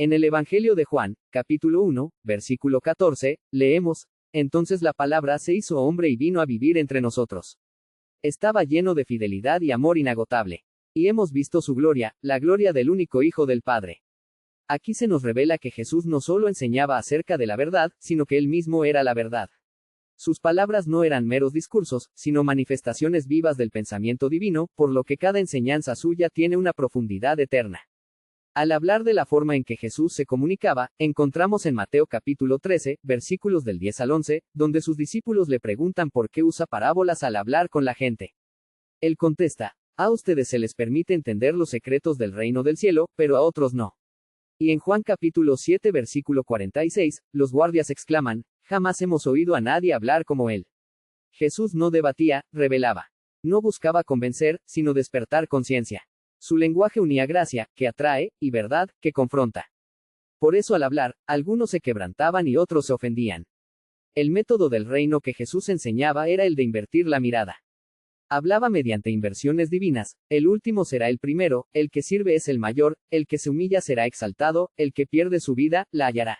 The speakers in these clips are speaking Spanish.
En el Evangelio de Juan, capítulo 1, versículo 14, leemos, entonces la palabra se hizo hombre y vino a vivir entre nosotros. Estaba lleno de fidelidad y amor inagotable. Y hemos visto su gloria, la gloria del único Hijo del Padre. Aquí se nos revela que Jesús no solo enseñaba acerca de la verdad, sino que él mismo era la verdad. Sus palabras no eran meros discursos, sino manifestaciones vivas del pensamiento divino, por lo que cada enseñanza suya tiene una profundidad eterna. Al hablar de la forma en que Jesús se comunicaba, encontramos en Mateo capítulo 13, versículos del 10 al 11, donde sus discípulos le preguntan por qué usa parábolas al hablar con la gente. Él contesta, a ustedes se les permite entender los secretos del reino del cielo, pero a otros no. Y en Juan capítulo 7 versículo 46, los guardias exclaman, jamás hemos oído a nadie hablar como él. Jesús no debatía, revelaba. No buscaba convencer, sino despertar conciencia. Su lenguaje unía gracia, que atrae, y verdad, que confronta. Por eso al hablar, algunos se quebrantaban y otros se ofendían. El método del reino que Jesús enseñaba era el de invertir la mirada. Hablaba mediante inversiones divinas, el último será el primero, el que sirve es el mayor, el que se humilla será exaltado, el que pierde su vida, la hallará.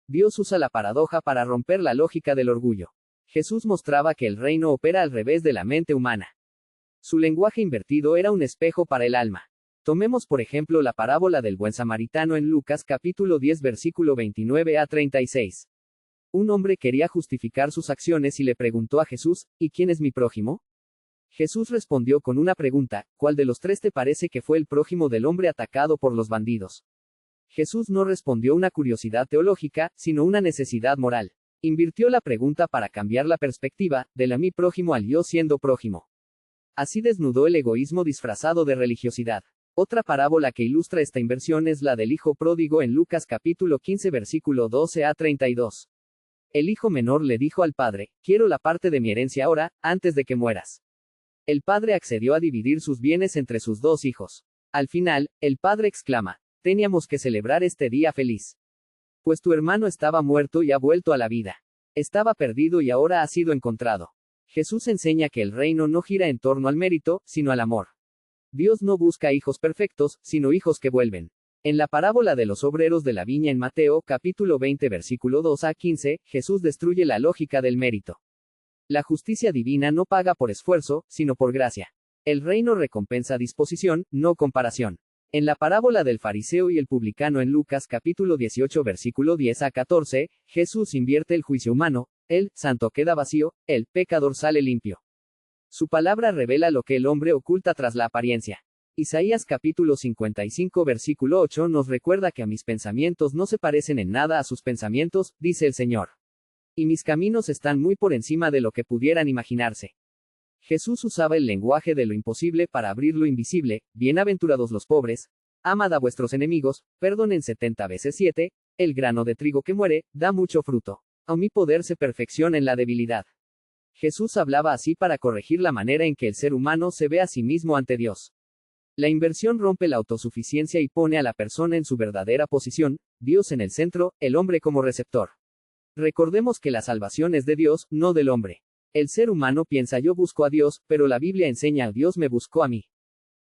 Dios usa la paradoja para romper la lógica del orgullo. Jesús mostraba que el reino opera al revés de la mente humana. Su lenguaje invertido era un espejo para el alma. Tomemos por ejemplo la parábola del buen samaritano en Lucas capítulo 10 versículo 29 a 36. Un hombre quería justificar sus acciones y le preguntó a Jesús, ¿y quién es mi prójimo? Jesús respondió con una pregunta, ¿cuál de los tres te parece que fue el prójimo del hombre atacado por los bandidos? Jesús no respondió una curiosidad teológica, sino una necesidad moral. Invirtió la pregunta para cambiar la perspectiva, del a mi prójimo al yo siendo prójimo. Así desnudó el egoísmo disfrazado de religiosidad. Otra parábola que ilustra esta inversión es la del hijo pródigo en Lucas capítulo 15 versículo 12 a 32. El hijo menor le dijo al padre, quiero la parte de mi herencia ahora, antes de que mueras. El padre accedió a dividir sus bienes entre sus dos hijos. Al final, el padre exclama, teníamos que celebrar este día feliz. Pues tu hermano estaba muerto y ha vuelto a la vida. Estaba perdido y ahora ha sido encontrado. Jesús enseña que el reino no gira en torno al mérito, sino al amor. Dios no busca hijos perfectos, sino hijos que vuelven. En la parábola de los obreros de la viña en Mateo, capítulo 20 versículo 2 a 15, Jesús destruye la lógica del mérito. La justicia divina no paga por esfuerzo, sino por gracia. El reino recompensa disposición, no comparación. En la parábola del fariseo y el publicano en Lucas capítulo 18 versículo 10 a 14, Jesús invierte el juicio humano, el santo queda vacío, el pecador sale limpio. Su palabra revela lo que el hombre oculta tras la apariencia. Isaías capítulo 55 versículo 8 nos recuerda que a mis pensamientos no se parecen en nada a sus pensamientos, dice el Señor. Y mis caminos están muy por encima de lo que pudieran imaginarse. Jesús usaba el lenguaje de lo imposible para abrir lo invisible, bienaventurados los pobres, amad a vuestros enemigos, perdonen 70 veces 7, el grano de trigo que muere, da mucho fruto. A mi poder se perfecciona en la debilidad. Jesús hablaba así para corregir la manera en que el ser humano se ve a sí mismo ante Dios. La inversión rompe la autosuficiencia y pone a la persona en su verdadera posición, Dios en el centro, el hombre como receptor. Recordemos que la salvación es de Dios, no del hombre. El ser humano piensa yo busco a Dios, pero la Biblia enseña Dios me buscó a mí.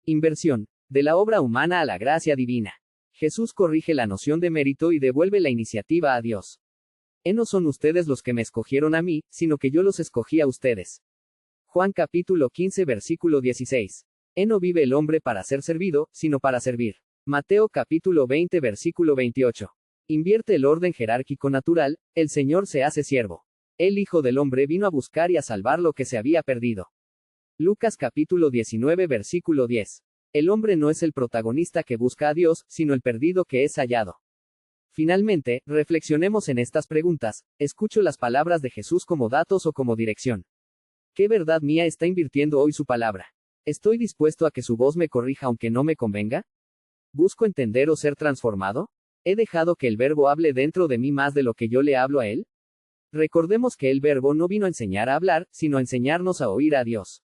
Inversión. De la obra humana a la gracia divina. Jesús corrige la noción de mérito y devuelve la iniciativa a Dios. No son ustedes los que me escogieron a mí, sino que yo los escogí a ustedes. Juan capítulo 15 versículo 16. No vive el hombre para ser servido, sino para servir. Mateo capítulo 20 versículo 28. Invierte el orden jerárquico natural, el Señor se hace siervo. El Hijo del Hombre vino a buscar y a salvar lo que se había perdido. Lucas capítulo 19 versículo 10. El hombre no es el protagonista que busca a Dios, sino el perdido que es hallado. Finalmente, reflexionemos en estas preguntas. ¿Escucho las palabras de Jesús como datos o como dirección? ¿Qué verdad mía está invirtiendo hoy su palabra? ¿Estoy dispuesto a que su voz me corrija aunque no me convenga? ¿Busco entender o ser transformado? ¿He dejado que el Verbo hable dentro de mí más de lo que yo le hablo a él? Recordemos que el Verbo no vino a enseñar a hablar, sino a enseñarnos a oír a Dios.